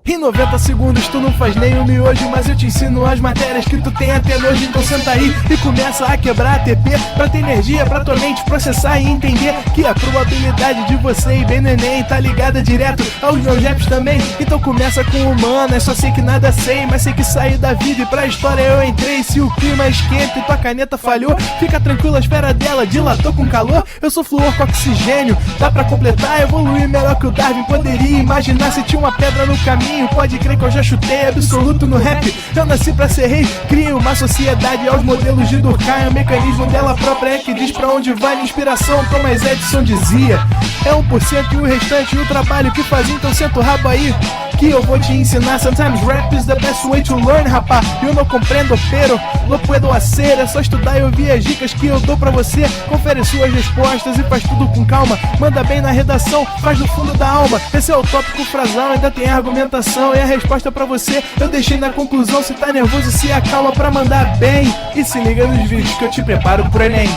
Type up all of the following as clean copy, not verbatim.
Em 90 segundos tu não faz nem um miojo, mas eu te ensino as matérias que tu tem até nojo. Então senta aí e começa a quebrar a TP pra ter energia pra tua mente processar e entender que a probabilidade de você ir bem no Enem tá ligada direto aos meus raps também. Então começa com humanas, só sei que nada sei, mas sei que saí da vida e pra história eu entrei. Se o clima esquenta e tua caneta falhou, fica tranquilo, a esfera dela dilatou com calor. Eu sou flúor com oxigênio, dá pra completar, evoluir melhor que o Darwin poderia imaginar. Se tinha uma pedra no caminho, pode crer que eu já chutei absoluto no rap. Eu nasci pra ser rei, criei uma sociedade aos modelos de Durkheim. O mecanismo dela própria é que diz pra onde vai minha inspiração. Thomas Edison dizia: é 1% e o restante o trabalho que fazia. Então senta o rabo aí que eu vou te ensinar. Sometimes rap is the best way to learn, rapá. Eu não compreendo, pero não puedo hacer. É só estudar e ouvir as dicas que eu dou pra você. Confere suas respostas e faz tudo com calma. Manda bem na redação, faz do fundo da alma. Esse é o tópico frasal, ainda tem argumentação. E a resposta pra você eu deixei na conclusão. Se tá nervoso, se acalma pra mandar bem. E se liga nos vídeos que eu te preparo pro Enem.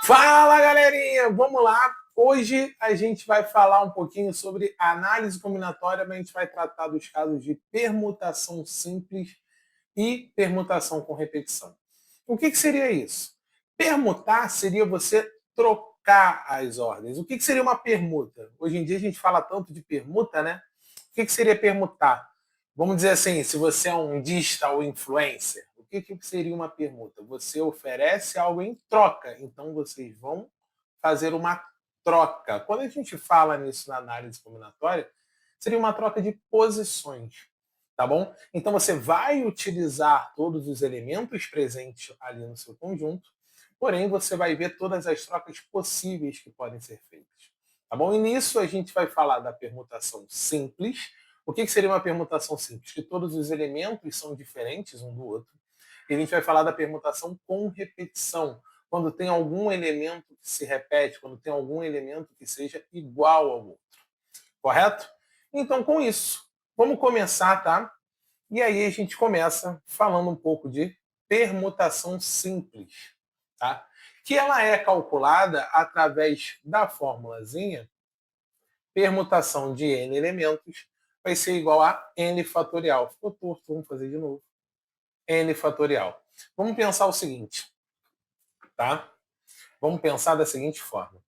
Fala, galerinha! Vamos lá! Hoje a gente vai falar um pouquinho sobre análise combinatória, mas a gente vai tratar dos casos de permutação simples e permutação com repetição. O que seria isso? Permutar seria você trocar as ordens. O que seria uma permuta? Hoje em dia a gente fala tanto de permuta, né? O que seria permutar? Vamos dizer assim, se você é um digital influencer, o que seria uma permuta? Você oferece algo em troca, então vocês vão fazer uma troca. Quando a gente fala nisso na análise combinatória, seria uma troca de posições, tá bom? Então você vai utilizar todos os elementos presentes ali no seu conjunto, porém você vai ver todas as trocas possíveis que podem ser feitas, tá bom? E nisso a gente vai falar da permutação simples. O que seria uma permutação simples? Que todos os elementos são diferentes um do outro. E a gente vai falar da permutação com repetição, quando tem algum elemento que se repete, quando tem algum elemento que seja igual ao outro. Correto? Então, com isso, vamos começar, tá? E aí a gente começa falando um pouco de permutação simples, tá? Que ela é calculada através da formulazinha permutação de n elementos vai ser igual a n fatorial. Ficou torto, vamos fazer de novo. N fatorial. Vamos pensar o seguinte, tá? Vamos pensar da seguinte forma.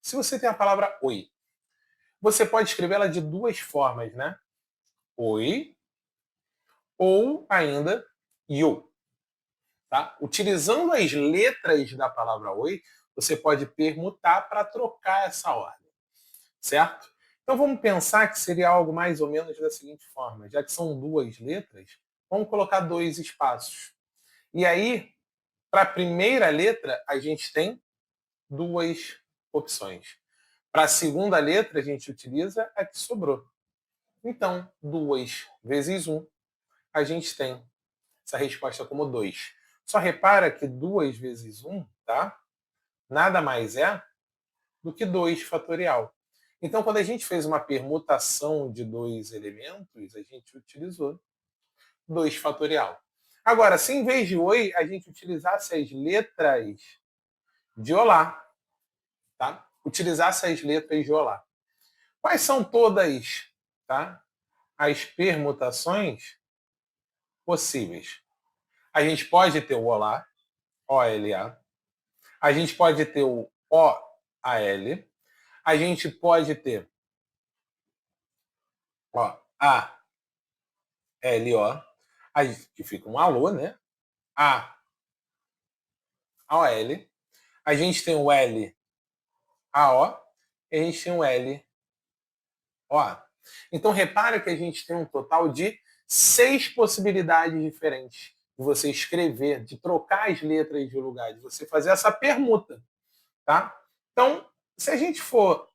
Se você tem a palavra oi, você pode escrever ela de duas formas, né? Oi ou ainda you, tá? Utilizando as letras da palavra oi, você pode permutar para trocar essa ordem, certo? Então vamos pensar que seria algo mais ou menos da seguinte forma. Já que são duas letras, vamos colocar dois espaços. E aí, para a primeira letra, a gente tem duas opções. Para a segunda letra, a gente utiliza a que sobrou. Então, 2 vezes 1, a gente tem essa resposta como 2. Só repara que 2 vezes 1, tá? Nada mais é do que 2 fatorial. Então, quando a gente fez uma permutação de dois elementos, a gente utilizou 2 fatorial. Agora, se em vez de oi, a gente utilizasse as letras de olá, tá? Utilizasse as letras de olá. Quais são todas, tá, as permutações possíveis? A gente pode ter o olá, O-L-A. A gente pode ter o O-A-L. A gente pode ter A-L-O, que fica um alô, né? A-O-L. A gente tem o L-A-O. E a gente tem o L-O-A. Então, repara que a gente tem um total de 6 possibilidades diferentes de você escrever, de trocar as letras de lugar, de você fazer essa permuta, tá? Então, se a gente for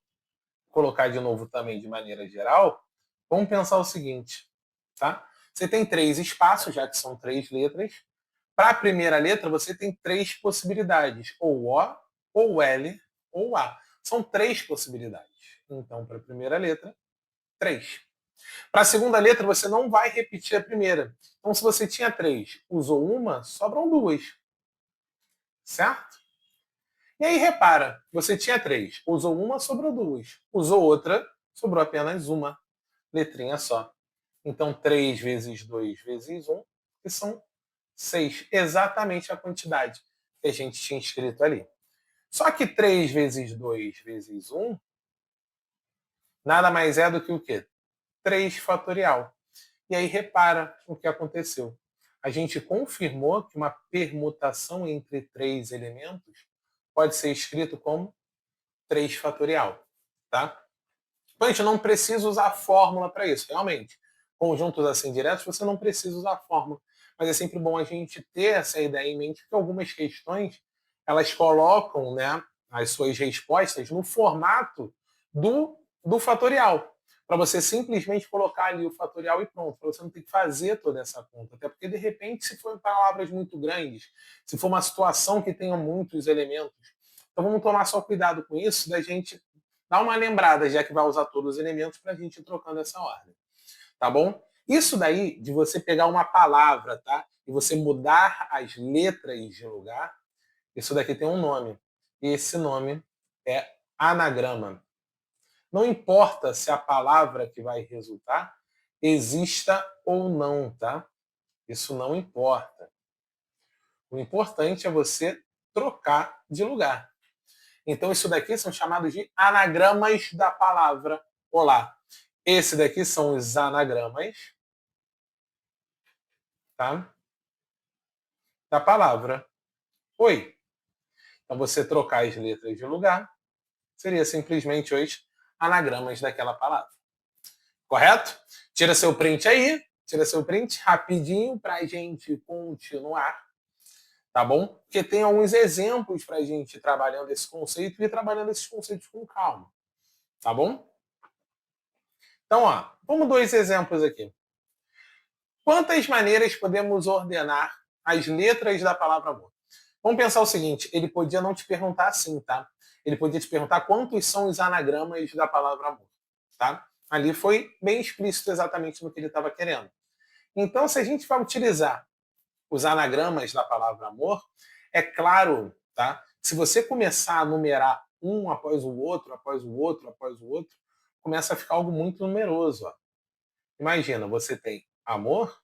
colocar de novo também de maneira geral, vamos pensar o seguinte, tá? Você tem 3 espaços, já que são 3 letras. Para a primeira letra, você tem 3 possibilidades, ou O, ou L, ou A. São 3 possibilidades. Então, para a primeira letra, 3. Para a segunda letra, você não vai repetir a primeira. Então, se você tinha 3, usou uma, sobram 2. Certo? E aí, repara, você tinha 3, usou uma, sobrou 2. Usou outra, sobrou apenas uma letrinha só. Então, 3 vezes 2 vezes 1, que são 6. Exatamente a quantidade que a gente tinha escrito ali. Só que 3 vezes 2 vezes 1 nada mais é do que o quê? 3 fatorial. E aí, repara o que aconteceu. A gente confirmou que uma permutação entre 3 elementos pode ser escrito como 3 fatorial. Tá? Então, a gente não precisa usar a fórmula para isso, realmente. Conjuntos assim diretos, você não precisa usar a fórmula. Mas é sempre bom a gente ter essa ideia em mente, porque algumas questões, elas colocam, né, as suas respostas no formato do fatorial. Para você simplesmente colocar ali o fatorial e pronto. Para você não ter que fazer toda essa conta. Até porque, de repente, se for palavras muito grandes, se for uma situação que tenha muitos elementos, então vamos tomar só cuidado com isso, da gente dar uma lembrada, já que vai usar todos os elementos, para a gente ir trocando essa ordem. Tá bom? Isso daí, de você pegar uma palavra, tá? E você mudar as letras de lugar, isso daqui tem um nome. E esse nome é anagrama. Não importa se a palavra que vai resultar exista ou não, tá? Isso não importa. O importante é você trocar de lugar. Então, isso daqui são chamados de anagramas da palavra olá. Esse daqui são os anagramas, tá? Da palavra oi. Então, você trocar as letras de lugar seria simplesmente os anagramas daquela palavra. Correto? Tira seu print aí, tira seu print rapidinho para a gente continuar, tá bom? Porque tem alguns exemplos para a gente ir trabalhando esse conceito e trabalhando esses conceitos com calma, tá bom? Então, ó, vamos 2 exemplos aqui. Quantas maneiras podemos ordenar as letras da palavra amor? Vamos pensar o seguinte, ele podia não te perguntar assim, tá? Ele podia te perguntar quantos são os anagramas da palavra amor, tá? Ali foi bem explícito exatamente no que ele estava querendo. Então, se a gente vai utilizar os anagramas da palavra amor, é claro, tá? Se você começar a numerar um após o outro, após o outro, após o outro, começa a ficar algo muito numeroso, ó. Imagina, você tem amor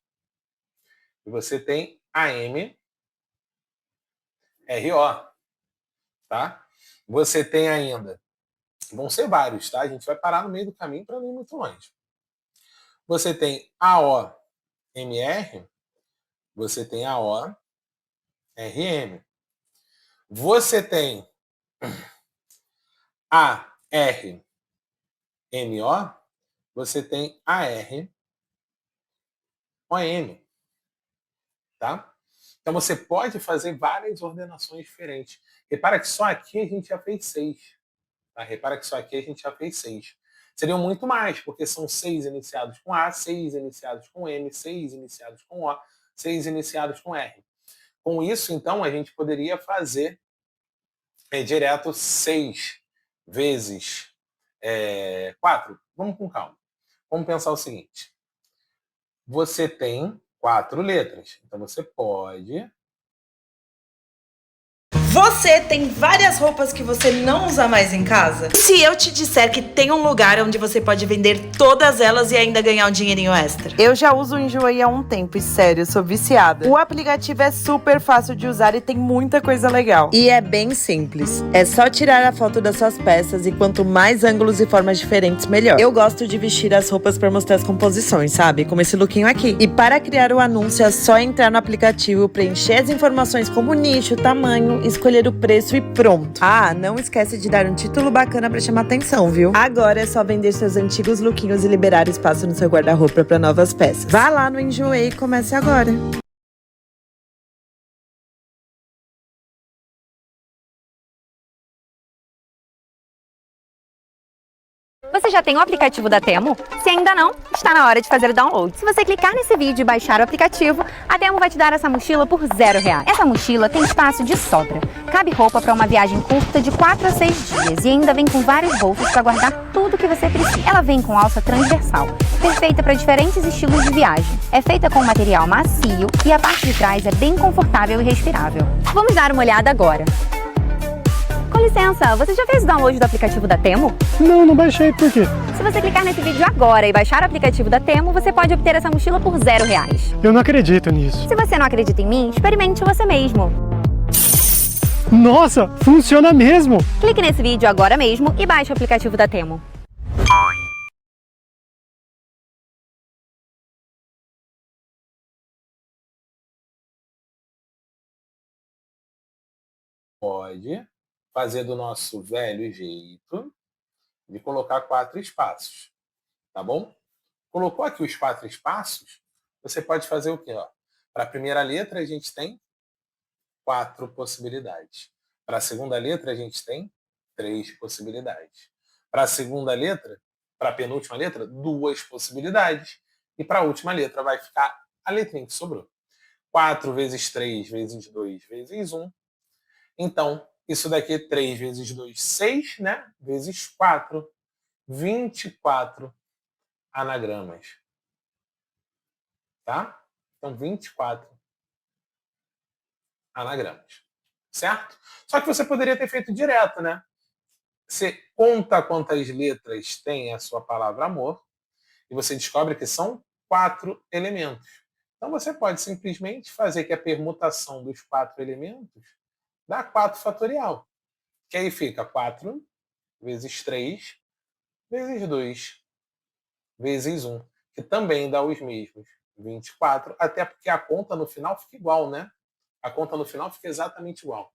e você tem AM, RO, tá? Você tem ainda, vão ser vários, tá? A gente vai parar no meio do caminho para não ir muito longe. Você tem AOMR, você tem AORM, você tem ARMO, você tem AROM, tá? Então você pode fazer várias ordenações diferentes. Repara que só aqui a gente já fez 6. Tá? Repara que só aqui a gente já fez 6. Seriam muito mais, porque são 6 iniciados com A, 6 iniciados com M, 6 iniciados com O, 6 iniciados com R. Com isso, então, a gente poderia fazer direto 6 vezes 4. Vamos com calma. Vamos pensar o seguinte. Você tem 4 letras. Então, você pode... Você tem várias roupas que você não usa mais em casa? E se eu te disser que tem um lugar onde você pode vender todas elas e ainda ganhar um dinheirinho extra? Eu já uso o Enjoei há um tempo e sério, sou viciada. O aplicativo é super fácil de usar e tem muita coisa legal. E é bem simples. É só tirar a foto das suas peças e quanto mais ângulos e formas diferentes, melhor. Eu gosto de vestir as roupas para mostrar as composições, sabe? Como esse lookinho aqui. E para criar o anúncio é só entrar no aplicativo, preencher as informações como nicho, tamanho, escolher o preço e pronto. Ah, não esquece de dar um título bacana pra chamar atenção, viu? Agora é só vender seus antigos lookinhos e liberar espaço no seu guarda-roupa para novas peças. Vá lá no Enjoei e comece agora. Você já tem o aplicativo da Temu? Se ainda não, está na hora de fazer o download. Se você clicar nesse vídeo e baixar o aplicativo, a Temu vai te dar essa mochila por R$0. Essa mochila tem espaço de sobra. Cabe roupa para uma viagem curta de 4 a 6 dias e ainda vem com vários bolsos para guardar tudo que você precisa. Ela vem com alça transversal, perfeita para diferentes estilos de viagem. É feita com material macio e a parte de trás é bem confortável e respirável. Vamos dar uma olhada agora. Com licença, você já fez o download do aplicativo da Temu? Não baixei, por quê? Se você clicar nesse vídeo agora e baixar o aplicativo da Temu, você pode obter essa mochila por R$0. Eu não acredito nisso. Se você não acredita em mim, experimente você mesmo. Nossa, funciona mesmo! Clique nesse vídeo agora mesmo e baixe o aplicativo da Temu. Pode fazer do nosso velho jeito de colocar 4 espaços, tá bom? Colocou aqui os 4 espaços, você pode fazer o quê? Para a primeira letra, a gente tem 4 possibilidades. Para a segunda letra, a gente tem 3 possibilidades. Para a segunda letra, para a penúltima letra, 2 possibilidades. E para a última letra vai ficar a letrinha que sobrou. 4 vezes 3 vezes 2 vezes 1. Então, isso daqui é 3 vezes 2, 6, né? Vezes 4, 24 anagramas. Tá? Então, 24 anagramas. Certo? Só que você poderia ter feito direto, né? Você conta quantas letras tem a sua palavra amor e você descobre que são 4 elementos. Então, você pode simplesmente fazer que a permutação dos 4 elementos dá 4 fatorial. Que aí fica 4 vezes 3 vezes 2 vezes 1, que também dá os mesmos 24, até porque a conta no final fica igual, né? A conta no final fica exatamente igual.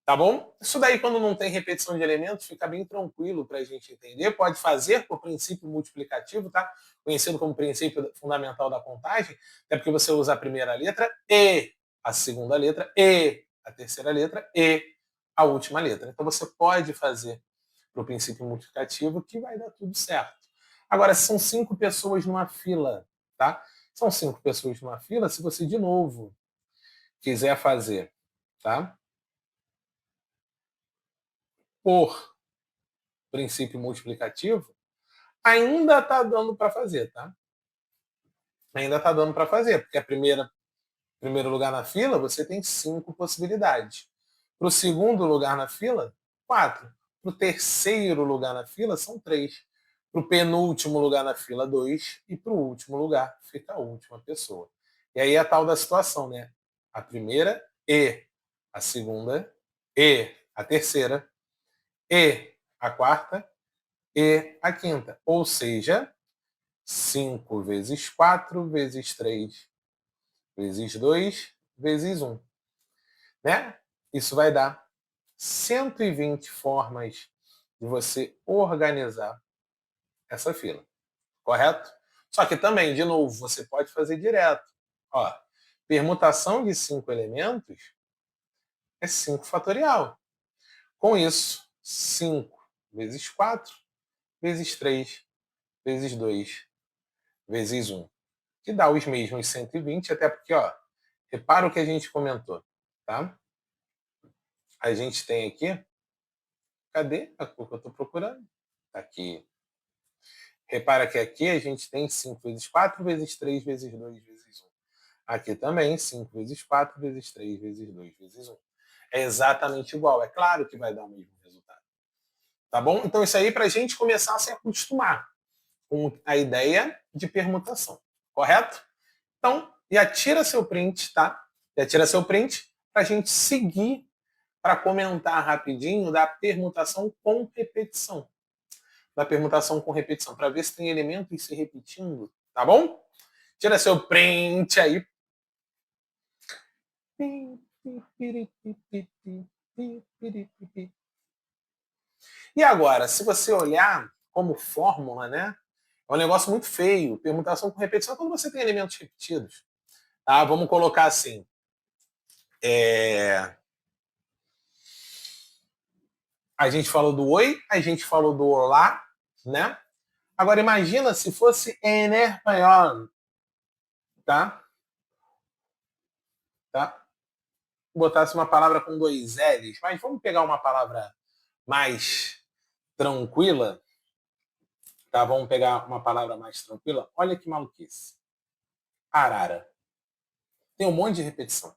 Tá bom? Isso daí, quando não tem repetição de elementos, fica bem tranquilo para a gente entender. Pode fazer por princípio multiplicativo, tá? Conhecido como princípio fundamental da contagem, até porque você usa a primeira letra e a segunda letra e a terceira letra e a última letra. Então você pode fazer para o princípio multiplicativo que vai dar tudo certo. Agora, se são 5 pessoas numa fila, tá? São 5 pessoas numa fila, se você de novo quiser fazer, tá? Por princípio multiplicativo, ainda está dando para fazer, tá? Ainda está dando para fazer, porque primeiro lugar na fila, você tem 5 possibilidades. Para o segundo lugar na fila, 4. Para o terceiro lugar na fila, são 3. Para o penúltimo lugar na fila, 2. E para o último lugar, fica a última pessoa. E aí é a tal da situação, né? A primeira e a segunda e a terceira e a quarta e a quinta. Ou seja, 5 vezes 4 vezes 3 vezes 2 vezes 1. Né? Isso vai dar 120 formas de você organizar essa fila. Correto? Só que também, de novo, você pode fazer direto. Ó, permutação de 5 elementos é 5 fatorial. Com isso, 5 vezes 4 vezes 3 vezes 2 vezes 1. Que dá os mesmos 120, até porque, ó, repara o que a gente comentou, tá? A gente tem aqui, cadê a cor que eu estou procurando? Tá aqui. Repara que aqui a gente tem 5 vezes 4 vezes 3 vezes 2 vezes 1. Aqui também 5 vezes 4 vezes 3 vezes 2 vezes 1. É exatamente igual, é claro que vai dar o mesmo resultado. Tá bom? Então isso aí para a gente começar a se acostumar com a ideia de permutação, correto? Então, já tira seu print, tá? Já tira seu print para a gente seguir para comentar rapidinho da permutação com repetição. Da permutação com repetição, para ver se tem elementos se repetindo, tá bom? Tira seu print aí. E agora, se você olhar como fórmula, né? É um negócio muito feio. Permutação com repetição é quando você tem elementos repetidos. Tá? Vamos colocar assim. A gente falou do oi, a gente falou do olá, né? Agora imagina se fosse en espanhol, tá? Tá? Botasse uma palavra com 2 L's, mas vamos pegar uma palavra mais tranquila, tá? Vamos pegar uma palavra mais tranquila. Olha que maluquice. Arara. Tem um monte de repetição.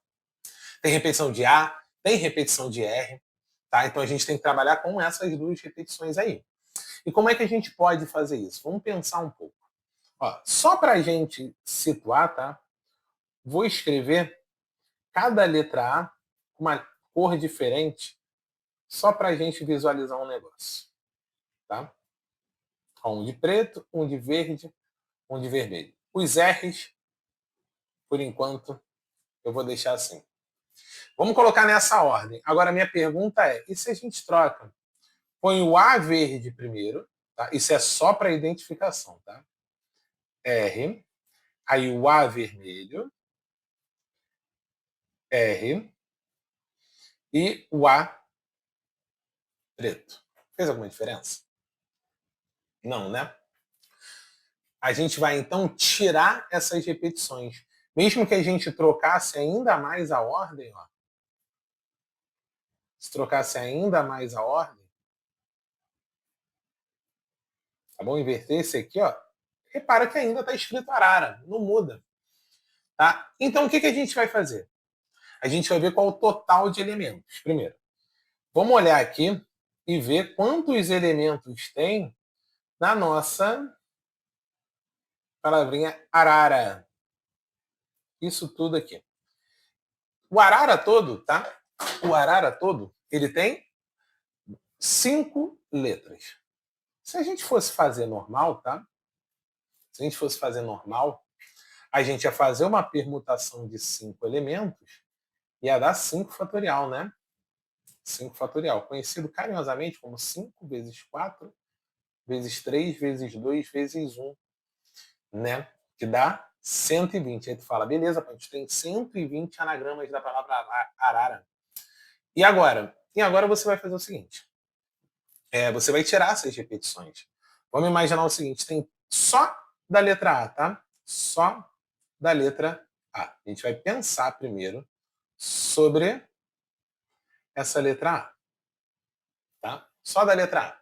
Tem repetição de A, tem repetição de R, tá? Então a gente tem que trabalhar com essas 2 repetições aí. E como é que a gente pode fazer isso? Vamos pensar um pouco. Ó, só para a gente situar, tá? Vou escrever cada letra A com uma cor diferente, só para a gente visualizar um negócio, tá? Um de preto, um de verde, um de vermelho. Os R's, por enquanto, eu vou deixar assim. Vamos colocar nessa ordem. Agora, minha pergunta é, e se a gente troca? Põe o A verde primeiro, tá? Isso é só para identificação, tá? R, aí o A vermelho, R, e o A preto. Fez alguma diferença? Não, né? A gente vai, então, tirar essas repetições. Mesmo que a gente trocasse ainda mais a ordem, ó. Se trocasse ainda mais a ordem, tá bom? Inverter esse aqui, ó. Repara que ainda está escrito arara, não muda. Tá? Então, o que a gente vai fazer? A gente vai ver qual é o total de elementos. Primeiro, vamos olhar aqui e ver quantos elementos tem na nossa palavrinha arara. Isso tudo aqui. O arara todo, tá? O arara todo, ele tem 5 letras. Se a gente fosse fazer normal, tá? Se a gente fosse fazer normal, a gente ia fazer uma permutação de 5 elementos e ia dar 5 fatorial, né? 5 fatorial, conhecido carinhosamente como 5 vezes 4 vezes 3 vezes 2 vezes 1, né? Que dá 120. Aí tu fala, beleza, a gente tem 120 anagramas da palavra arara. E agora? E agora você vai fazer o seguinte. Você vai tirar essas repetições. Vamos imaginar o seguinte, tem só da letra A, tá? Só da letra A. A gente vai pensar primeiro sobre essa letra A. Tá? Só da letra A.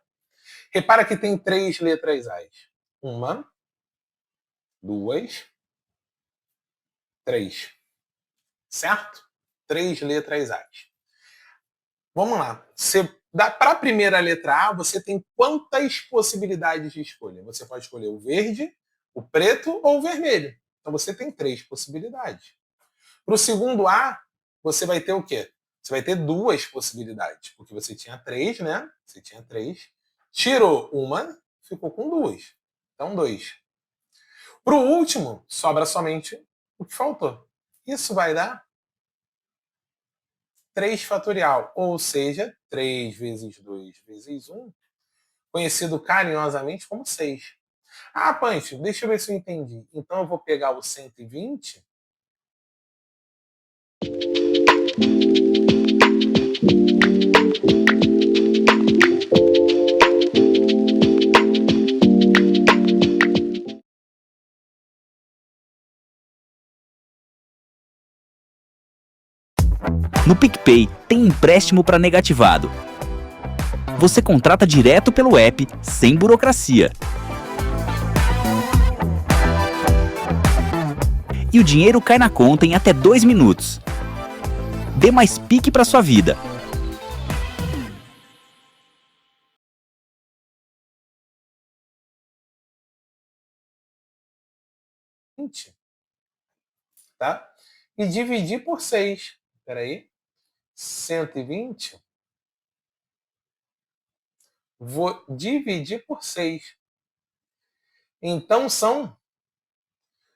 Repara que tem 3 letras A. 1, 2, 3. Certo? 3 letras A. Vamos lá. Para a primeira letra A, você tem quantas possibilidades de escolha? Você pode escolher o verde, o preto ou o vermelho. Então você tem 3 possibilidades. Para o segundo A, você vai ter o quê? Você vai ter 2 possibilidades, porque você tinha 3, né? Você tinha 3. Tirou uma, ficou com 2. Então 2. Para o último, sobra somente o que faltou. Isso vai dar 3 fatorial, ou seja, 3 vezes 2 vezes 1, conhecido carinhosamente como 6. Ah, Pancho, deixa eu ver se eu entendi. Então eu vou pegar o 120. No PicPay tem empréstimo para negativado. Você contrata direto pelo app, sem burocracia. E o dinheiro cai na conta em até 2 minutos. Dê mais pique para sua vida. Tá? E dividir por 6. Espera aí. 120. Vou dividir por 6. Então são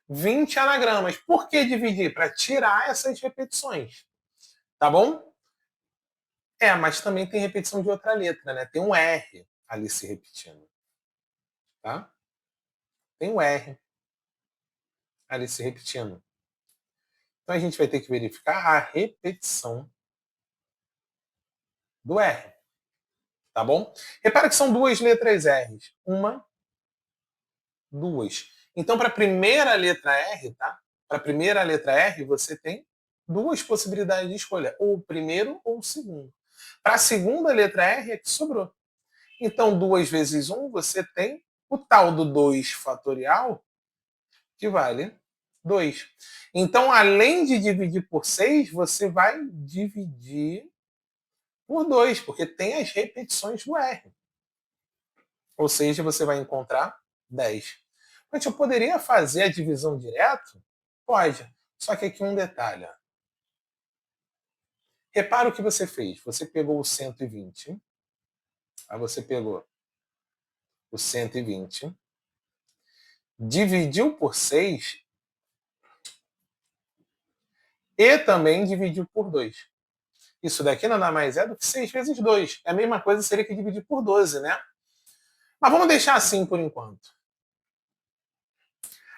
20 anagramas. Por que dividir? Para tirar essas repetições. Tá bom? Mas também tem repetição de outra letra, né? Tem um R ali se repetindo. Tá? Tem um R ali se repetindo. Então a gente vai ter que verificar a repetição do R. Tá bom? Repara que são 2 letras R's. Uma 2. Então, para a primeira letra R, tá? Para a primeira letra R, você tem duas possibilidades de escolha, ou o primeiro ou o segundo. Para a segunda letra R é que sobrou. Então, 2 vezes 1, você tem o tal do 2 fatorial, que vale 2. Então, além de dividir por 6, você vai dividir por 2, porque tem as repetições do R. Ou seja, você vai encontrar 10. Mas eu poderia fazer a divisão direto? Pode. Só que aqui um detalhe. Repara o que você fez. Você pegou o 120. Aí você pegou o 120. Dividiu por 6. E também dividiu por 2. Isso daqui nada mais é do que 6 vezes 2. É a mesma coisa, seria que dividir por 12, né? Mas vamos deixar assim por enquanto.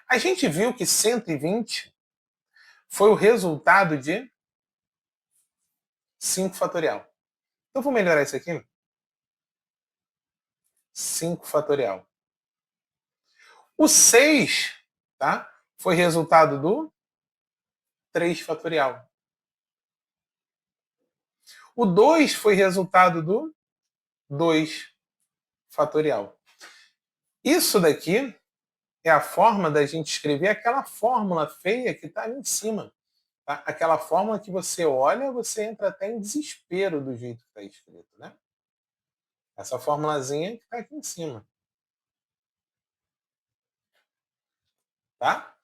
A gente viu que 120 foi o resultado de 5 fatorial. Então, vou melhorar isso aqui. 5 fatorial. O 6, tá? Foi resultado do 3 fatorial. O 2 foi resultado do 2 fatorial. Isso daqui é a forma da gente escrever aquela fórmula feia que está ali em cima. Tá? Aquela fórmula que você olha, você entra até em desespero do jeito que está escrito, né? Essa formulazinha que está aqui em cima. Tá?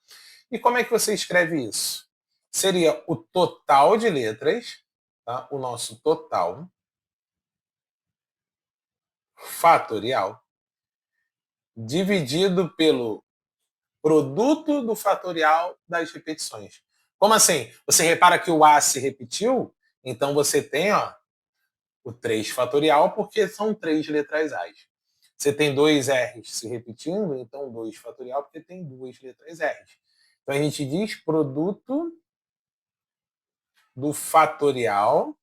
E como é que você escreve isso? Seria o total de letras, tá? O nosso total fatorial dividido pelo produto do fatorial das repetições. Como assim? Você repara que o A se repetiu, então você tem o 3 fatorial, porque são 3 letras A. Você tem 2 R's se repetindo, então 2 fatorial, porque tem 2 letras R's. Então a gente diz produto do fatorial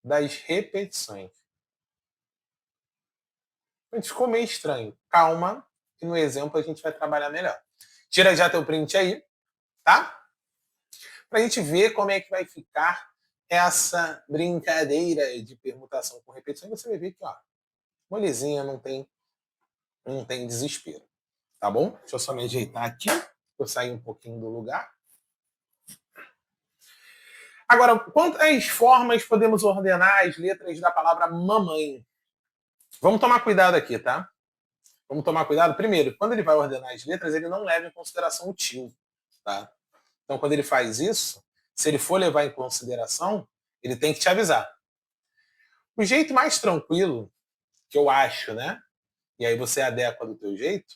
das repetições. Gente, ficou meio estranho. Calma, que no exemplo a gente vai trabalhar melhor. Tira já teu print aí, tá? Pra gente ver como é que vai ficar essa brincadeira de permutação com repetição. E você vai ver que, molezinha, não tem desespero. Tá bom? Deixa eu só me ajeitar aqui. Eu sair um pouquinho do lugar. Agora, quantas formas podemos ordenar as letras da palavra mamãe? Vamos tomar cuidado aqui, tá? Vamos tomar cuidado. Primeiro, quando ele vai ordenar as letras, ele não leva em consideração o tio, tá? Então, quando ele faz isso, se ele for levar em consideração, ele tem que te avisar. O jeito mais tranquilo, que eu acho, né? E aí você adequa do teu jeito,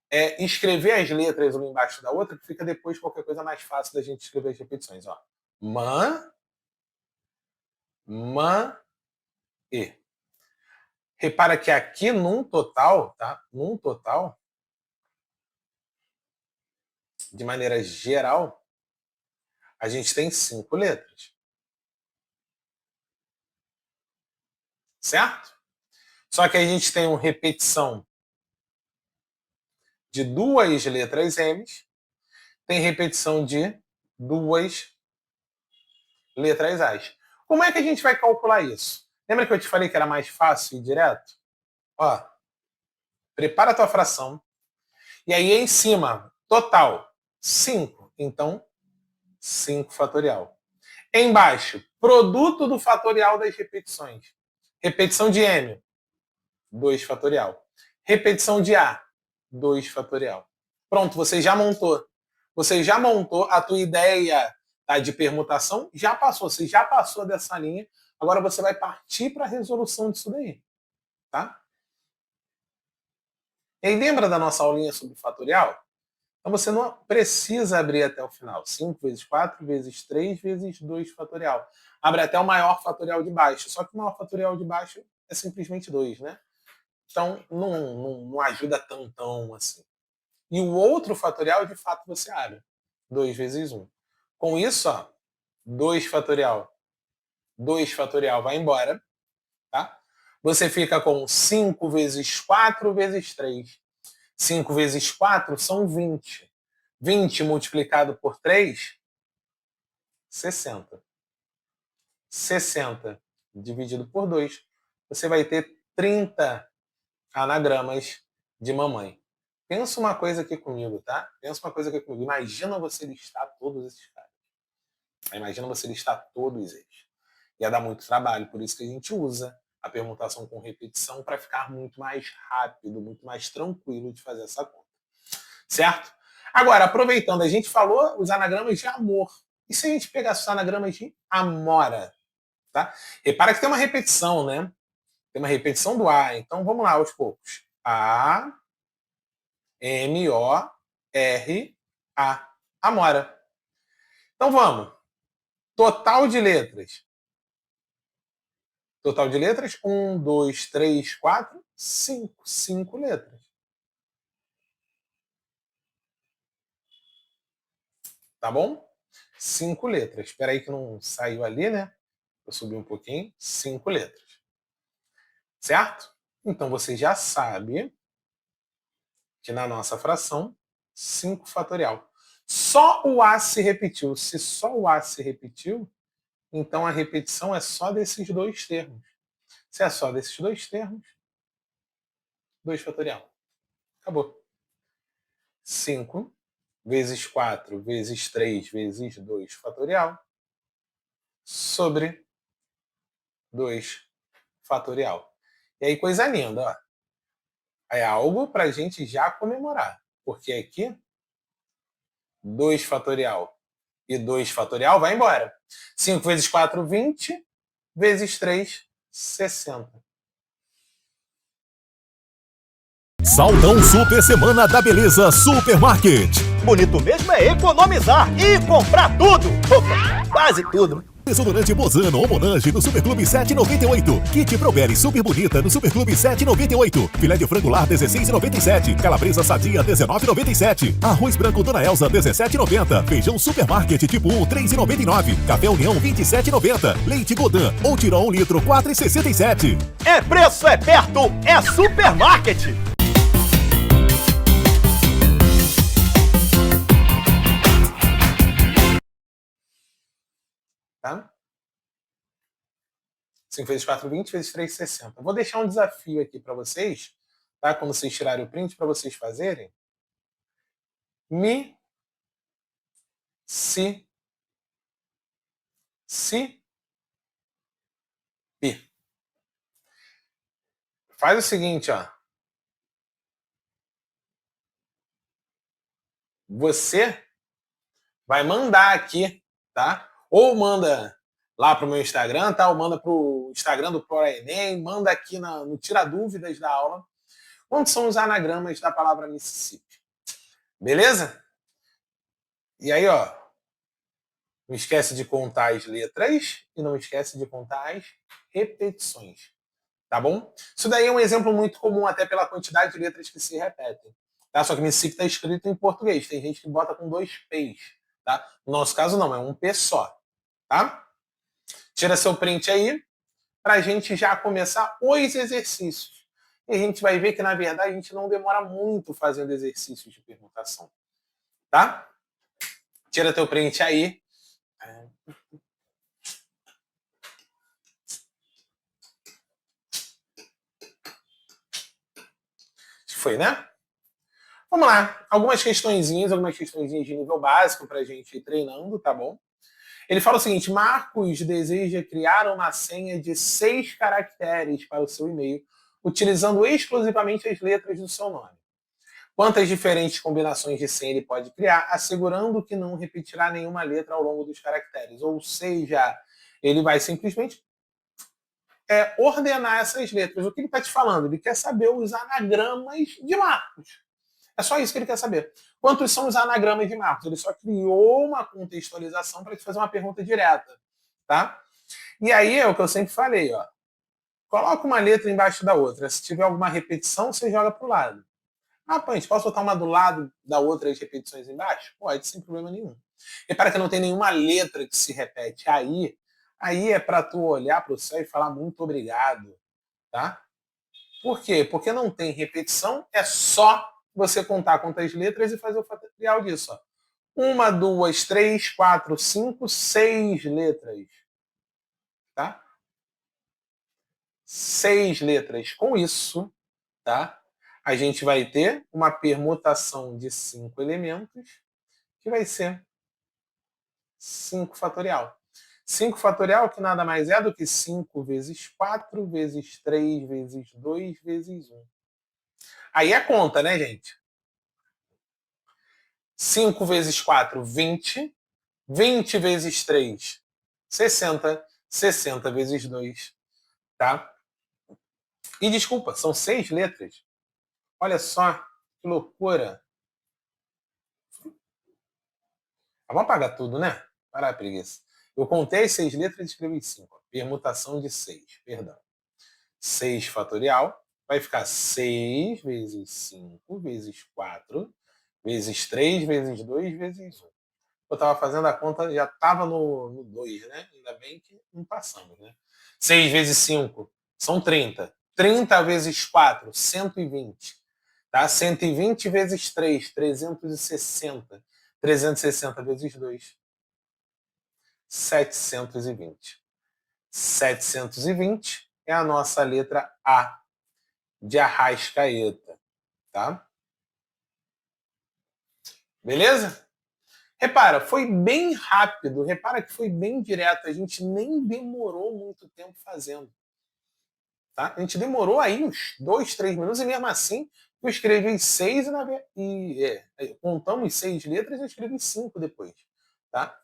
é escrever as letras uma embaixo da outra, que fica depois qualquer coisa mais fácil da gente escrever as repetições. Ó. E. Repara que aqui num total, tá? Num total, de maneira geral, a gente tem 5 letras. Certo? Só que a gente tem uma repetição de 2 letras M's, tem repetição de 2 letras A's. Como é que a gente vai calcular isso? Lembra que eu te falei que era mais fácil e direto? Ó, prepara a tua fração. E aí em cima, total, 5. Então, 5 fatorial. Embaixo, produto do fatorial das repetições. Repetição de M, 2 fatorial. Repetição de A, 2 fatorial. Pronto, você já montou. Você já montou a tua ideia, tá, de permutação, já passou. Você já passou dessa linha. Agora você vai partir para a resolução disso daí. Tá? E aí lembra da nossa aulinha sobre fatorial? Então você não precisa abrir até o final. 5 vezes 4 vezes 3 vezes 2 fatorial. Abre até o maior fatorial de baixo. Só que o maior fatorial de baixo é simplesmente 2, né? Então não ajuda tão assim. E o outro fatorial, de fato, você abre. 2 vezes 1. Com isso, 2 fatorial. 2 fatorial vai embora. Tá? Você fica com 5 vezes 4 vezes 3. 5 vezes 4 são 20. 20 multiplicado por 3, 60. 60 dividido por 2, você vai ter 30 anagramas de mamãe. Pensa uma coisa aqui comigo, tá? Pensa uma coisa aqui comigo. Imagina você listar todos esses caras. Imagina você listar todos eles. Ia dar muito trabalho, por isso que a gente usa a permutação com repetição para ficar muito mais rápido, muito mais tranquilo de fazer essa conta. Certo? Agora, aproveitando, a gente falou os anagramas de amor. E se a gente pegasse os anagramas de amora? Tá? Repara que tem uma repetição, né? Tem uma repetição do A. Então, vamos lá aos poucos. A, M, O, R, A. Amora. Então, vamos. Total de letras. Total de letras, 1, 2, 3, 4, 5. 5 letras. Tá bom? 5 letras. Espera aí que não saiu ali, né? Eu subi um pouquinho. 5 letras. Certo? Então, você já sabe que na nossa fração, 5 fatorial. Só o A se repetiu. Se só o A se repetiu, então a repetição é só desses dois termos. Se é só desses dois termos, 2 fatorial. Acabou. 5 vezes 4 vezes 3 vezes 2 fatorial sobre 2 fatorial. E aí, coisa linda, ó. É algo para a gente já comemorar. Porque aqui, 2 fatorial e 2 fatorial vai embora. 5 vezes 4, 20. Vezes 3, 60. Saldão Super Semana da Beleza Supermarket. Bonito mesmo é economizar e comprar tudo. Opa, quase tudo. Desodorante Bozano ou Monange no Superclube 7,98. Kit Proberry Super Bonita no Superclube 7,98. Filé de frango lar 16,97. Calabresa sadia 19,97. Arroz branco Dona Elza 17,90. Feijão Supermarket tipo 1 3,99. Café União 27,90. Leite Godin ou Tirol 1 litro 4,67. É preço, é perto, é supermarket. Tá? 5 vezes 4, 20, vezes 3, 60. Vou deixar um desafio aqui para vocês, tá? Quando vocês tirarem o print, para vocês fazerem. Mi, si, pi. Faz o seguinte, ó. Você vai mandar aqui, tá? Ou manda lá para o meu Instagram, tá? Ou manda para o Instagram do ProEnem, manda aqui no Tira Dúvidas da aula, quantos são os anagramas da palavra Mississippi. Beleza? E aí, ó, não esquece de contar as letras e não esquece de contar as repetições. Tá bom? Isso daí é um exemplo muito comum até pela quantidade de letras que se repetem. Tá? Só que Mississippi está escrito em português. Tem gente que bota com 2 P's. Tá? No nosso caso, não. É um P só. Tá? Tira seu print aí para a gente já começar os exercícios. E a gente vai ver que, na verdade, a gente não demora muito fazendo exercícios de permutação. Tá? Tira teu print aí. Foi, né? Vamos lá. Algumas questõezinhas de nível básico para a gente ir treinando, tá bom? Ele fala o seguinte: Marcos deseja criar uma senha de 6 caracteres para o seu e-mail, utilizando exclusivamente as letras do seu nome. Quantas diferentes combinações de senha ele pode criar, assegurando que não repetirá nenhuma letra ao longo dos caracteres? Ou seja, ele vai simplesmente ordenar essas letras. O que ele está te falando? Ele quer saber os anagramas de Marcos. É só isso que ele quer saber. Quantos são os anagramas de Marcos? Ele só criou uma contextualização para te fazer uma pergunta direta. Tá? E aí é o que eu sempre falei. Ó. Coloca uma letra embaixo da outra. Se tiver alguma repetição, você joga para o lado. Ah, Punch, posso botar uma do lado da outra as repetições embaixo? Pode, sem problema nenhum. Repara que não tem nenhuma letra que se repete. Aí é para tu olhar para o céu e falar muito obrigado. Tá? Por quê? Porque não tem repetição, é só você contar quantas letras e fazer o fatorial disso. Ó. 1, 2, 3, 4, 5, 6 letras. Tá? 6 letras. Com isso, tá? A gente vai ter uma permutação de 5 elementos, que vai ser 5 fatorial. 5 fatorial que nada mais é do que 5 vezes 4, vezes 3, vezes 2, vezes 1. Aí é conta, né, gente? 5 vezes 4, 20. 20 vezes 3, 60. 60 vezes 2, tá? E desculpa, são 6 letras. Olha só, que loucura. Vamos apagar tudo, né? Parar a preguiça. Eu contei as 6 letras e escrevi 5. Permutação de 6, perdão. 6 fatorial vai ficar 6 vezes 5 vezes 4 vezes 3 vezes 2 vezes 1. Eu estava fazendo a conta, já estava no 2, né? Ainda bem que não passamos, né? 6 vezes 5 são 30. 30 vezes 4, 120. Tá? 120 vezes 3, 360. 360 vezes 2, 720. 720 é a nossa letra A de Arrascaeta, tá? Beleza? Repara, foi bem rápido, repara que foi bem direto, a gente nem demorou muito tempo fazendo. Tá? A gente demorou aí uns 2, 3 minutos e mesmo assim eu escrevi 6 contamos 6 letras e eu escrevi 5 depois. Tá?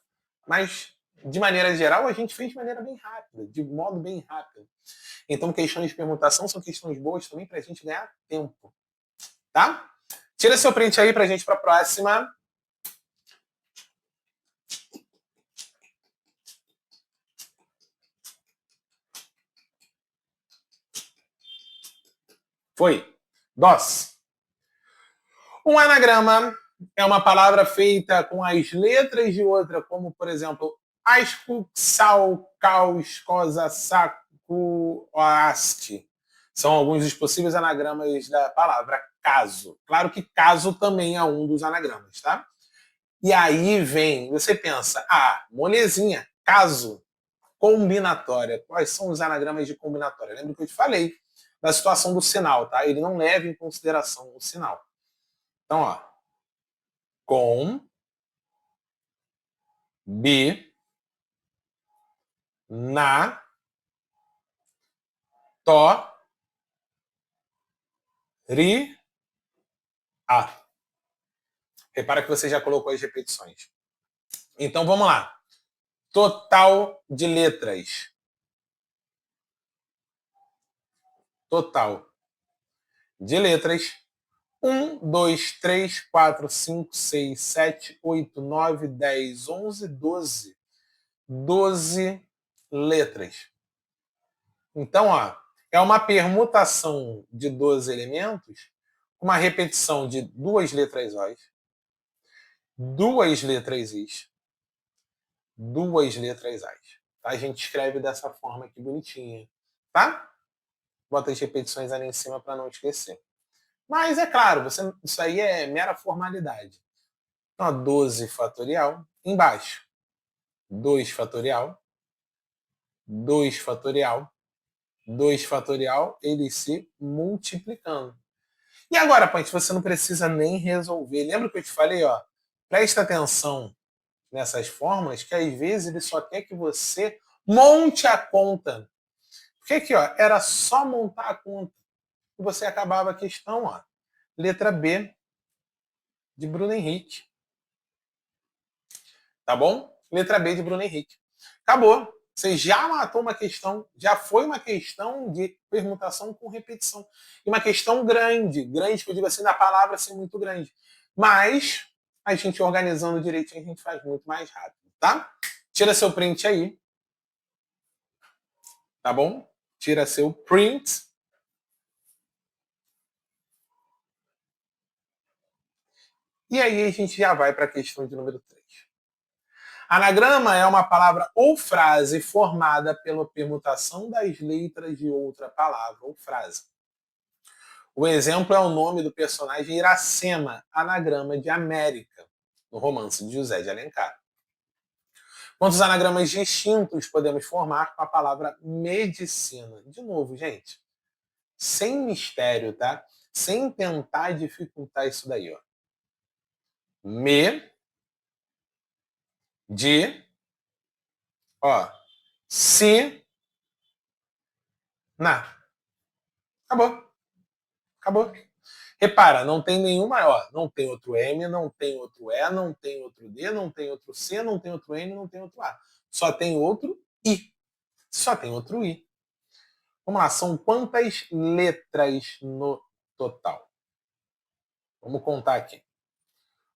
Mas, de maneira geral, a gente fez de maneira bem rápida, de modo bem rápido. Então, questões de permutação são questões boas também para a gente ganhar tempo. Tá? Tira seu print aí para a gente para a próxima. Foi. DOS. Um anagrama é uma palavra feita com as letras de outra, como, por exemplo, asco, sal, caos, cosa, saco, oaste. São alguns dos possíveis anagramas da palavra caso. Claro que caso também é um dos anagramas, tá? E aí vem, você pensa, molezinha, caso, combinatória. Quais são os anagramas de combinatória? Lembra que eu te falei da situação do sinal, tá? Ele não leva em consideração o sinal. Então, ó, com, bi, na, to, ri, a. Repara que você já colocou as repetições. Então, vamos lá. Total de letras. Total de letras. 1, 2, 3, 4, 5, 6, 7, 8, 9, 10, 11, 12. 12 letras. Então, ó, é uma permutação de 12 elementos, uma repetição de 2 letras O's, 2 letras I's, 2 letras A's. Tá? A gente escreve dessa forma aqui bonitinha, tá? Bota as repetições ali em cima para não esquecer. Mas é claro, isso aí é mera formalidade. Então, 12 fatorial, embaixo, 2 fatorial, 2 fatorial, 2 fatorial, eles se multiplicando. E agora, Ponte, você não precisa nem resolver. Lembra que eu te falei, ó? Presta atenção nessas fórmulas, que às vezes ele só quer que você monte a conta. Porque aqui, ó, era só montar a conta. E você acabava a questão, ó. Letra B de Bruno Henrique. Tá bom? Letra B de Bruno Henrique. Acabou. Você já matou uma questão, já foi uma questão de permutação com repetição. E uma questão grande, que eu digo assim, da palavra ser muito grande. Mas a gente organizando direitinho, a gente faz muito mais rápido, tá? Tira seu print aí. Tá bom? Tira seu print. E aí a gente já vai para a questão de número 3. Anagrama é uma palavra ou frase formada pela permutação das letras de outra palavra ou frase. O exemplo é o nome do personagem Iracema, anagrama de América, no romance de José de Alencar. Quantos anagramas distintos podemos formar com a palavra medicina? De novo, gente, sem mistério, tá? Sem tentar dificultar isso daí, ó. Se, na. Acabou. Repara, não tem nenhuma, ó, não tem outro M, não tem outro E, não tem outro D, não tem outro C, não tem outro N, não tem outro A. Só tem outro I. Só tem outro I. Vamos lá, são quantas letras no total? Vamos contar aqui.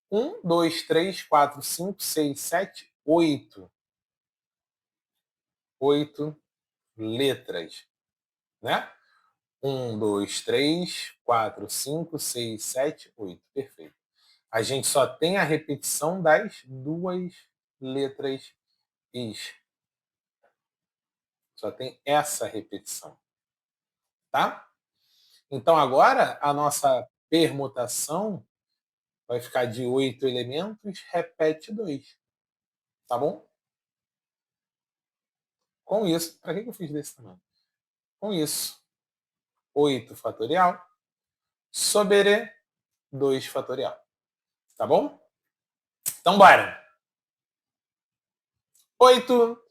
1, 2, 3, 4, 5, 6, 7, 8. 8 letras, né? 1, 2, 3, 4, 5, 6, 7, 8. Perfeito. A gente só tem a repetição das duas letras Is. Só tem essa repetição. Tá? Então agora a nossa permutação vai ficar de 8 elementos, repete 2. Tá bom? Com isso, para que eu fiz desse tamanho? Com isso, 8 fatorial sobre 2 fatorial. Tá bom? Então, bora! 8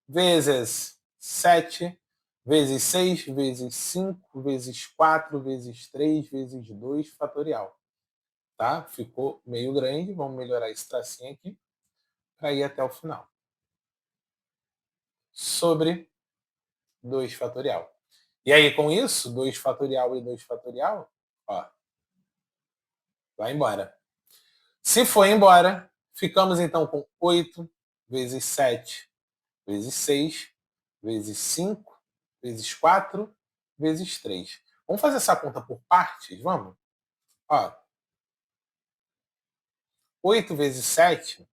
vezes 7, vezes 6, vezes 5, vezes 4, vezes 3, vezes 2 fatorial. Tá? Ficou meio grande, vamos melhorar esse tracinho aqui para ir até o final. Sobre 2 fatorial. E aí, com isso, 2 fatorial e 2 fatorial, ó, vai embora. Se for embora, ficamos então com 8 vezes 7, vezes 6, vezes 5, vezes 4, vezes 3. Vamos fazer essa conta por partes? Vamos? Ó, 8 vezes 7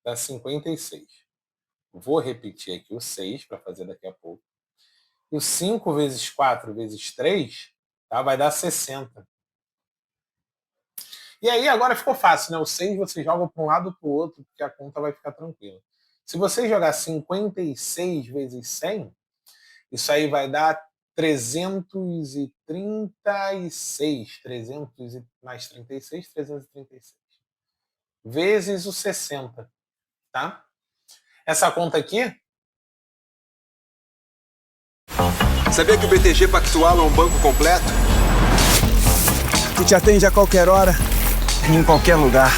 dá 56. Vou repetir aqui o 6 para fazer daqui a pouco. E o 5 vezes 4 vezes 3, tá, vai dar 60. E aí agora ficou fácil, né? O 6 você joga para um lado ou para o outro, porque a conta vai ficar tranquila. Se você jogar 56 vezes 100, isso aí vai dar 336. 300 mais 36, 336. Vezes o 60, tá? Essa conta aqui... Sabia que o BTG Pactual é um banco completo? Que te atende a qualquer hora, em qualquer lugar.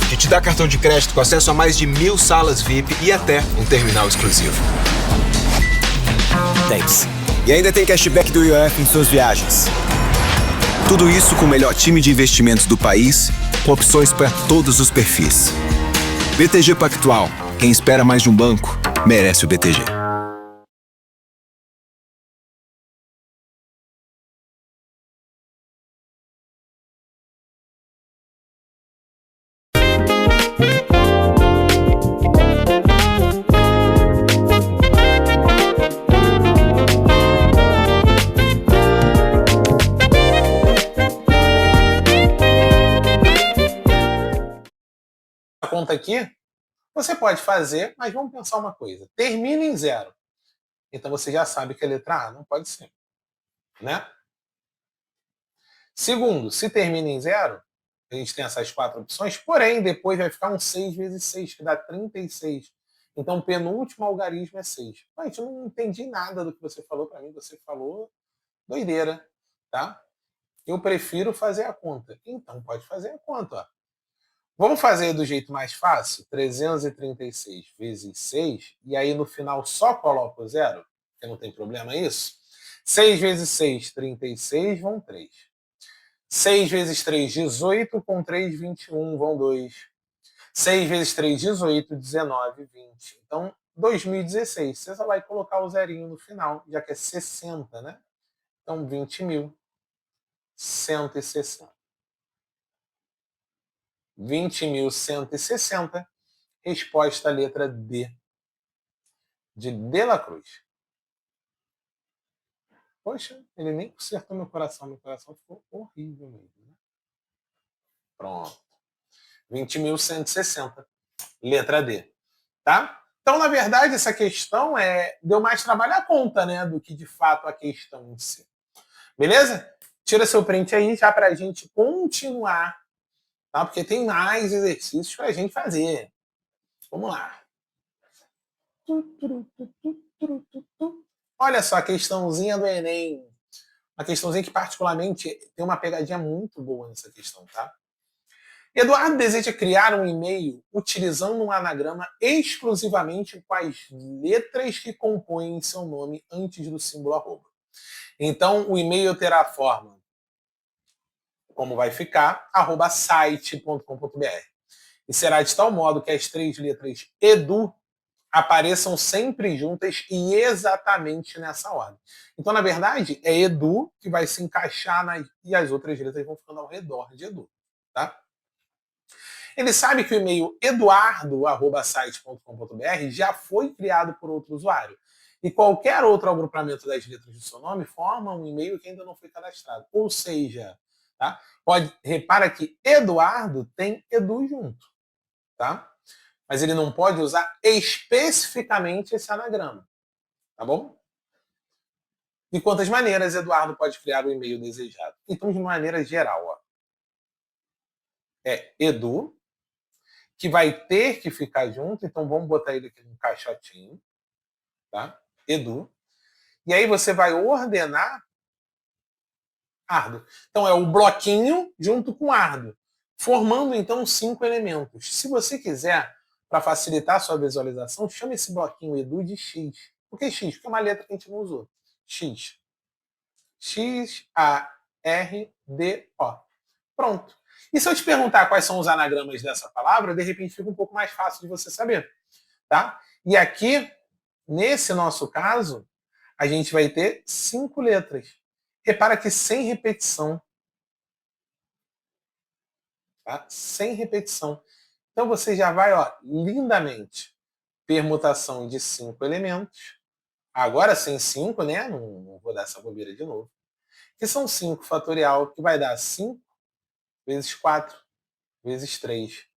Que te dá cartão de crédito com acesso a mais de 1000 salas VIP e até um terminal exclusivo. Thanks. E ainda tem cashback do IOF em suas viagens. Tudo isso com o melhor time de investimentos do país, com opções para todos os perfis. BTG Pactual. Quem espera mais de um banco, merece o BTG. Conta aqui, você pode fazer, mas vamos pensar uma coisa. Termina em 0. Então você já sabe que a letra A não pode ser, né? Segundo, se termina em 0, a gente tem essas 4 opções, porém depois vai ficar um 6 vezes 6, que dá 36. Então o penúltimo algarismo é 6. Mas eu não entendi nada do que você falou para mim, você falou doideira, tá? Eu prefiro fazer a conta. Então pode fazer a conta, ó. Vamos fazer do jeito mais fácil? 336 vezes 6, e aí no final só coloco o 0, porque não tem problema isso. 6 vezes 6, 36, vão 3. 6 vezes 3, 18, com 3, 21, vão 2. 6 vezes 3, 18, 19, 20. Então, 2016. Você só vai colocar o zerinho no final, já que é 60, né? Então, 20.160. 20.160, resposta letra D, de La Cruz. Poxa, ele nem consertou meu coração ficou horrível mesmo. Né? Pronto. 20.160. Letra D. Tá? Então, na verdade, essa questão deu mais trabalho à conta, né? Do que de fato a questão em si. Beleza? Tira seu print aí já para a gente continuar. Tá? Porque tem mais exercícios para a gente fazer. Vamos lá. Olha só a questãozinha do Enem. Uma questãozinha que particularmente tem uma pegadinha muito boa nessa questão, tá? Eduardo deseja criar um e-mail utilizando um anagrama exclusivamente com as letras que compõem seu nome antes do símbolo arroba. Então, o e-mail terá a forma, como vai ficar, @site.com.br. E será de tal modo que as 3 letras edu apareçam sempre juntas e exatamente nessa ordem. Então, na verdade, é edu que vai se encaixar e as outras letras vão ficando ao redor de edu. Tá? Ele sabe que o e-mail eduardo@site.com.br já foi criado por outro usuário. E qualquer outro agrupamento das letras do seu nome forma um e-mail que ainda não foi cadastrado. Ou seja, tá? Repara que Eduardo tem Edu junto. Tá? Mas ele não pode usar especificamente esse anagrama. Tá bom? De quantas maneiras Eduardo pode criar o e-mail desejado? Então, de maneira geral, ó, é Edu, que vai ter que ficar junto, então vamos botar ele aqui no caixotinho, tá? Edu. E aí você vai ordenar Ardo. Então é o bloquinho junto com Ardo, formando então 5 elementos. Se você quiser, para facilitar a sua visualização, chame esse bloquinho Edu de X. Por que X? Porque é uma letra que a gente não usou. X. X-A-R-D-O. Pronto. E se eu te perguntar quais são os anagramas dessa palavra, de repente fica um pouco mais fácil de você saber. Tá? E aqui, nesse nosso caso, a gente vai ter 5 letras. Repara que sem repetição. Tá? Sem repetição. Então você já vai, ó, lindamente. Permutação de 5 elementos. Agora sem 5, né? Não vou dar essa bobeira de novo. Que são 5 fatorial, que vai dar 5 vezes 4, vezes 3,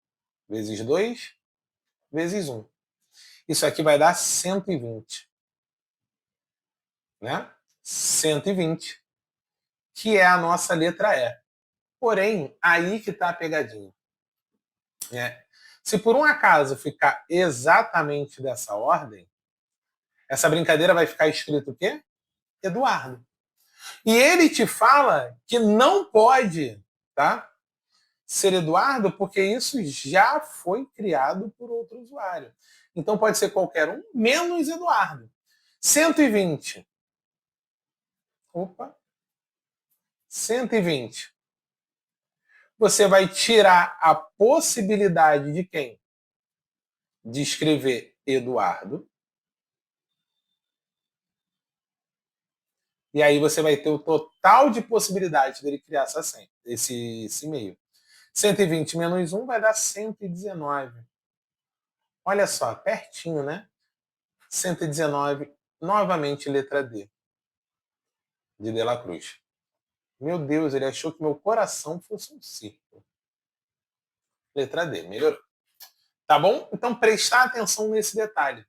vezes 2, vezes 1. Isso aqui vai dar 120. Né? 120, que é a nossa letra E. Porém, aí que está a pegadinha. Se por um acaso ficar exatamente dessa ordem, essa brincadeira vai ficar escrito o quê? Eduardo. E ele te fala que não pode, tá? Ser Eduardo, porque isso já foi criado por outro usuário. Então pode ser qualquer um, menos Eduardo. 120. Opa. 120. Você vai tirar a possibilidade de quem? De escrever Eduardo. E aí você vai ter o total de possibilidade dele criar esse e-mail. 120 menos 1 vai dar 119. Olha só, pertinho, né? 119, novamente letra D. De La Cruz. Meu Deus, ele achou que meu coração fosse um círculo. Letra D, melhorou. Tá bom? Então, prestar atenção nesse detalhe.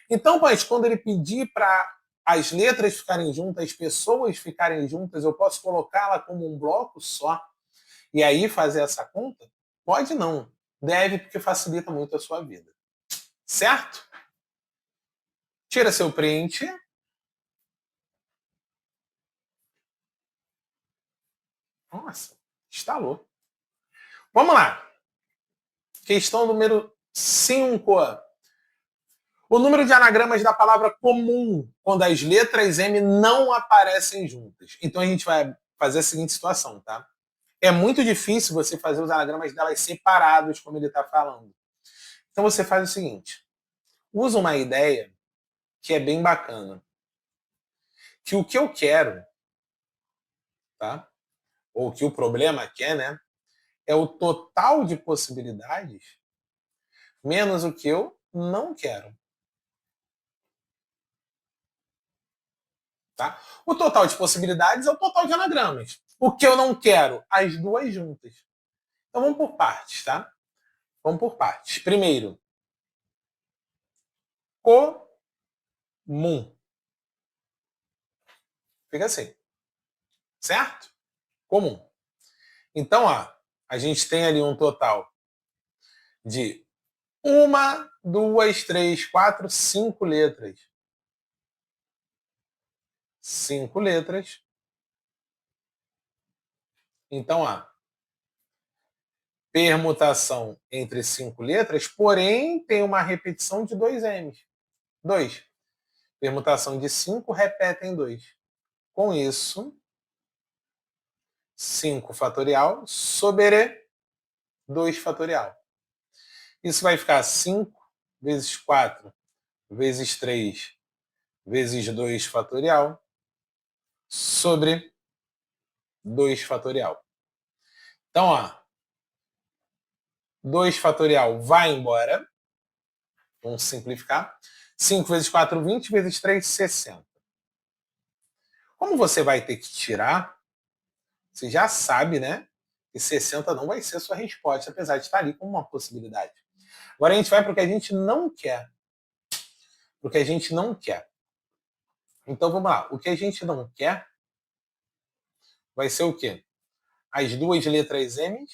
Então, mas quando ele pedir para as letras ficarem juntas, as pessoas ficarem juntas, eu posso colocá-la como um bloco só e aí fazer essa conta? Pode não. Deve, porque facilita muito a sua vida. Certo? Tira seu print. Nossa, instalou. Vamos lá. Questão número 5. O número de anagramas da palavra comum, quando as letras M não aparecem juntas. Então a gente vai fazer a seguinte situação, tá? É muito difícil você fazer os anagramas delas separados, como ele está falando. Então você faz o seguinte. Usa uma ideia que é bem bacana. Que o que eu quero, tá? Ou que o problema quer, né? É o total de possibilidades menos o que eu não quero. Tá? O total de possibilidades é o total de anagramas. O que eu não quero? As duas juntas. Então vamos por partes, tá? Vamos por partes. Primeiro, comum. Fica assim. Certo? Comum. Então, ó, a gente tem ali um total de 1, 2, 3, 4, 5 letras. 5 letras. Então, ó, permutação entre 5 letras, porém tem uma repetição de 2 M's. 2. Permutação de 5 repetem 2. Com isso, 5 fatorial sobre 2 fatorial. Isso vai ficar 5 vezes 4 vezes 3 vezes 2 fatorial sobre 2 fatorial. Então, ó, 2 fatorial vai embora. Vamos simplificar. 5 vezes 4, 20, vezes 3, 60. Como você vai ter que tirar, você já sabe, né? Que 60 não vai ser a sua resposta, apesar de estar ali como uma possibilidade. Agora a gente vai para o que a gente não quer. O que a gente não quer. Então vamos lá. O que a gente não quer vai ser o quê? As duas letras M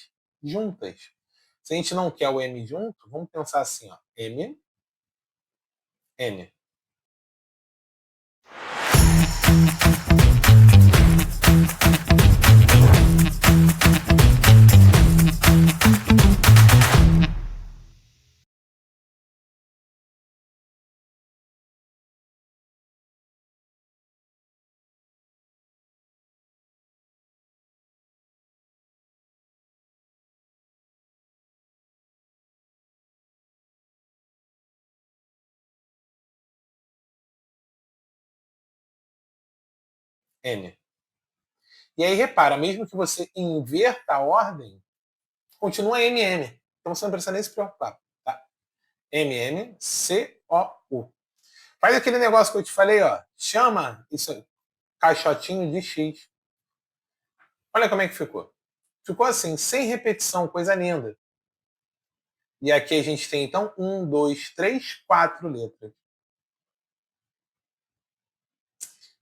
juntas. Se a gente não quer o M junto, vamos pensar assim, ó. M, N. N. E aí, repara, mesmo que você inverta a ordem, continua MM. Então você não precisa nem se preocupar. Tá? MM, C-O-U. Faz aquele negócio que eu te falei, ó. Chama isso aí, caixotinho de X. Olha como é que ficou. Ficou assim, sem repetição, coisa linda. E aqui a gente tem, então, 1, 2, 3, 4 letras.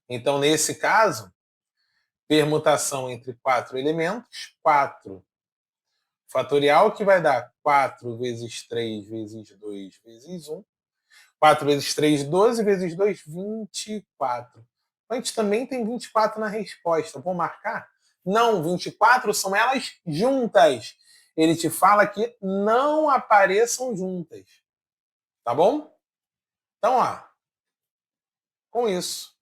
Então, nesse caso, permutação entre 4 elementos, 4 fatorial, que vai dar 4 vezes 3 vezes 2 vezes 1. 4 vezes 3, 12, vezes 2, 24. A gente também tem 24 na resposta. Vou marcar? Não, 24 são elas juntas. Ele te fala que não apareçam juntas. Tá bom? Então, ó, com isso,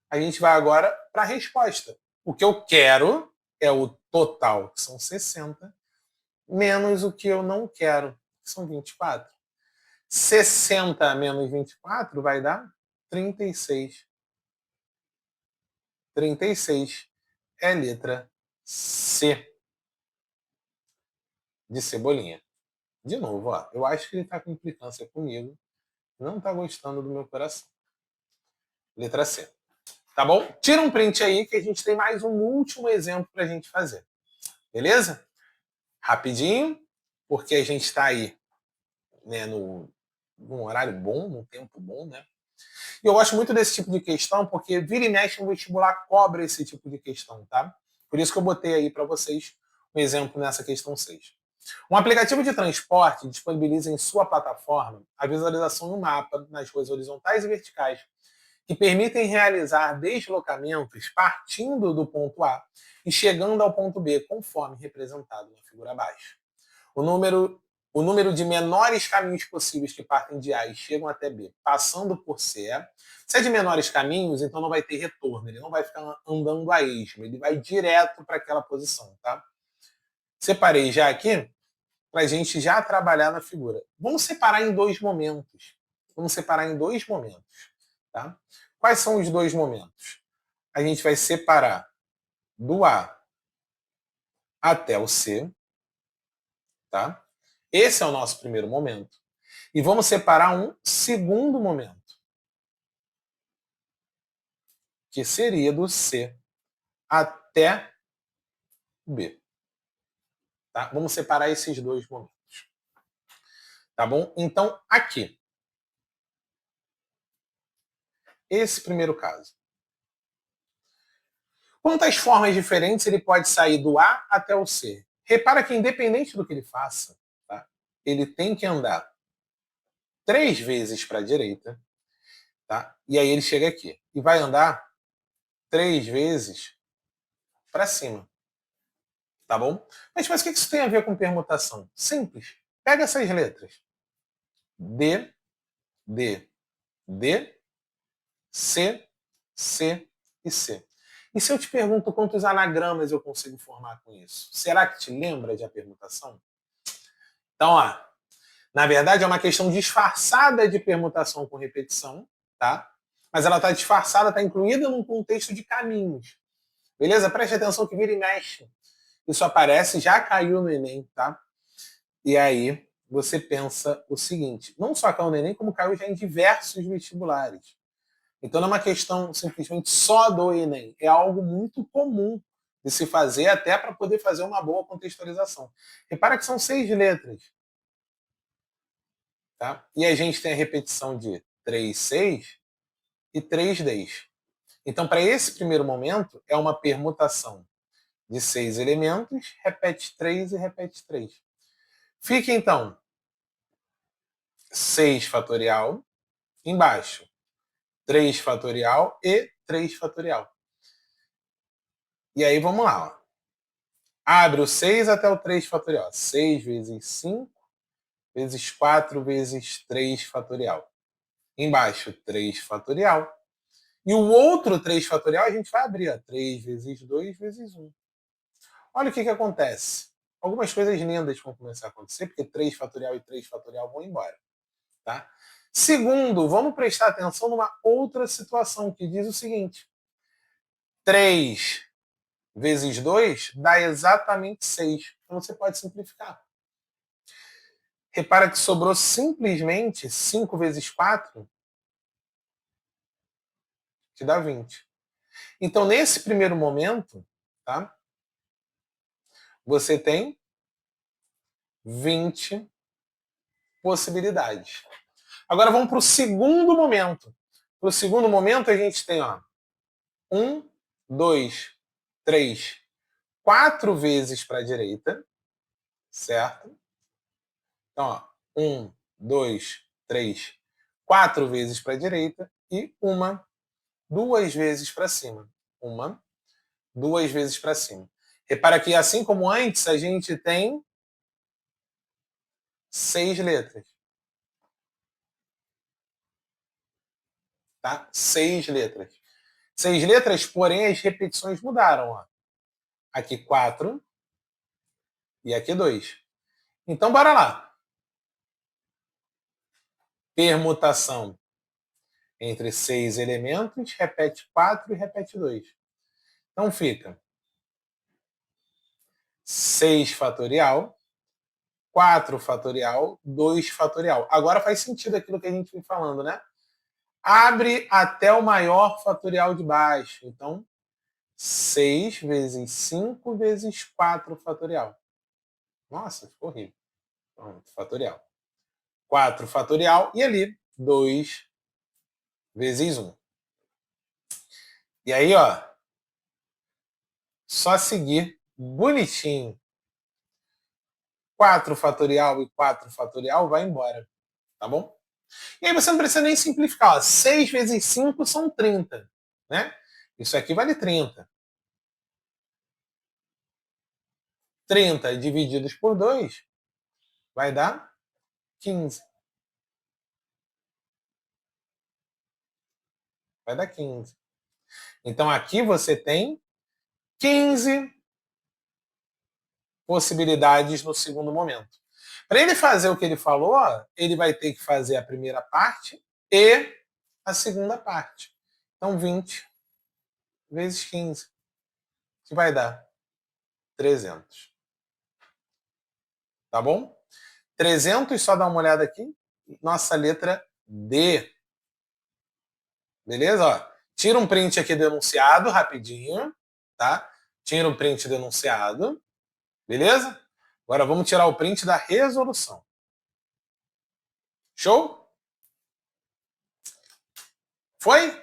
a gente vai agora para a resposta. O que eu quero é o total, que são 60, menos o que eu não quero, que são 24. 60 menos 24 vai dar 36. 36 é a letra C de Cebolinha. De novo, ó, eu acho que ele está com implicância comigo. Não está gostando do meu coração. Letra C. Tá bom? Tira um print aí que a gente tem mais um último exemplo para a gente fazer. Beleza? Rapidinho, porque a gente está aí, né, num horário bom, num tempo bom, né? E eu gosto muito desse tipo de questão, porque vira e mexe no vestibular cobra esse tipo de questão, tá? Por isso que eu botei aí para vocês um exemplo nessa questão 6. Um aplicativo de transporte disponibiliza em sua plataforma a visualização do mapa nas ruas horizontais e verticais, que permitem realizar deslocamentos partindo do ponto A e chegando ao ponto B, conforme representado na figura abaixo. O número de menores caminhos possíveis que partem de A e chegam até B, passando por C. Se é de menores caminhos, então não vai ter retorno, ele não vai ficar andando a esmo, ele vai direto para aquela posição, tá? Separei já aqui para a gente já trabalhar na figura. Vamos separar em dois momentos. Tá? Quais são os dois momentos? A gente vai separar do A até o C, tá? Esse é o nosso primeiro momento. E vamos separar um segundo momento. que seria do C até o B. Tá? Vamos separar esses dois momentos. Tá bom? Então, aqui. Esse primeiro caso. Quantas formas diferentes ele pode sair do A até o C? Repara que, independente do que ele faça, tá? Ele tem que andar 3 vezes para a direita, tá? E aí ele chega aqui. E vai andar 3 vezes para cima. Tá bom? Mas o que isso tem a ver com permutação? Simples. Pega essas letras. D, D, D, C, C e C. E se eu te pergunto quantos anagramas eu consigo formar com isso? Será que te lembra de a permutação? Então, ó, na verdade é uma questão disfarçada de permutação com repetição, tá? Mas ela está disfarçada, está incluída num contexto de caminhos. Beleza? Preste atenção que vira e mexe. Isso aparece, já caiu no Enem, tá? E aí você pensa o seguinte, não só caiu no Enem, como caiu já em diversos vestibulares. Então não é uma questão simplesmente só do Enem, é algo muito comum de se fazer até para poder fazer uma boa contextualização. Repara que são 6 letras. Tá? E a gente tem a repetição de 3 6 e 3 10. Então, para esse primeiro momento, é uma permutação de 6 elementos, repete 3 e repete 3. Fica, então, 6 fatorial, embaixo, 3 fatorial e 3 fatorial. E aí, vamos lá. Ó. Abre o 6 até o 3 fatorial. 6 vezes 5 vezes 4 vezes 3 fatorial. Embaixo, 3 fatorial. E o outro 3 fatorial a gente vai abrir. Ó, 3 vezes 2 vezes 1. Olha o que acontece. Algumas coisas lindas vão começar a acontecer, porque 3 fatorial e 3 fatorial vão embora. Tá? Segundo, vamos prestar atenção numa outra situação que diz o seguinte. 3 vezes 2 dá exatamente 6. Então você pode simplificar. Repara que sobrou simplesmente 5 vezes 4, que dá 20. Então, nesse primeiro momento, tá? Você tem 20 possibilidades. Agora vamos para o segundo momento. Para o segundo momento, a gente tem 1, 2, 3, 4 vezes para a direita, certo? Então, 1, 2, 3, 4 vezes para a direita e 2 vezes para cima. 2 vezes para cima. Repara que, assim como antes, a gente tem 6 letras. Tá? 6 letras. 6 letras, porém as repetições mudaram. Ó. Aqui 4 e aqui 2. Então, bora lá. Permutação entre 6 elementos, repete 4 e repete 2. Então fica 6 fatorial, 4 fatorial, 2 fatorial. Agora faz sentido aquilo que a gente vem falando, né? Abre até o maior fatorial de baixo. Então, 6 vezes 5 vezes 4 fatorial. Nossa, ficou horrível. Pronto, fatorial. 4 fatorial e ali 2 vezes 1. E aí, ó, só seguir bonitinho. 4 fatorial e 4 fatorial vai embora, tá bom? E aí você não precisa nem simplificar. Ó. 6 vezes 5 são 30, né? Isso aqui vale 30. 30 divididos por 2 vai dar 15. Vai dar 15. Então aqui você tem 15 possibilidades no segundo momento. Para ele fazer o que ele falou, ó, ele vai ter que fazer a primeira parte e a segunda parte. Então 20 vezes 15, que vai dar 300. Tá bom? 300, só dá uma olhada aqui. Nossa letra D. Beleza? Ó, Tira um print aqui do enunciado, rapidinho, tá? Tira um print do enunciado, beleza? Agora vamos tirar o print da resolução. Show? Foi?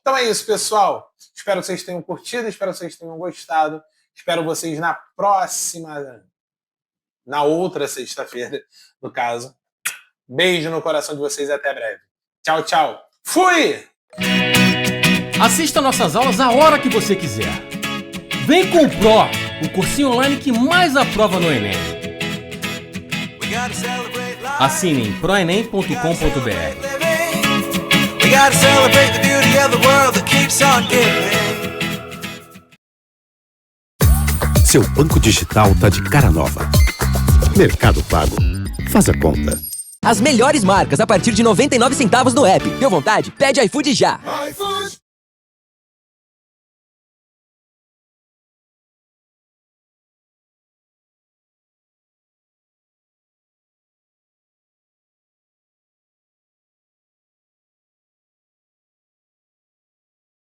Então é isso, pessoal. Espero que vocês tenham curtido, espero que vocês tenham gostado. Espero vocês na outra sexta-feira, no caso. Beijo no coração de vocês e até breve. Tchau, tchau. Fui! Assista nossas aulas a hora que você quiser. Vem com o Pro, o cursinho online que mais aprova no Enem. Assine em proenem.com.br. Seu banco digital tá de cara nova. Mercado Pago. Faz a conta. As melhores marcas a partir de 99 centavos no app. Deu vontade? Pede iFood já. iFood.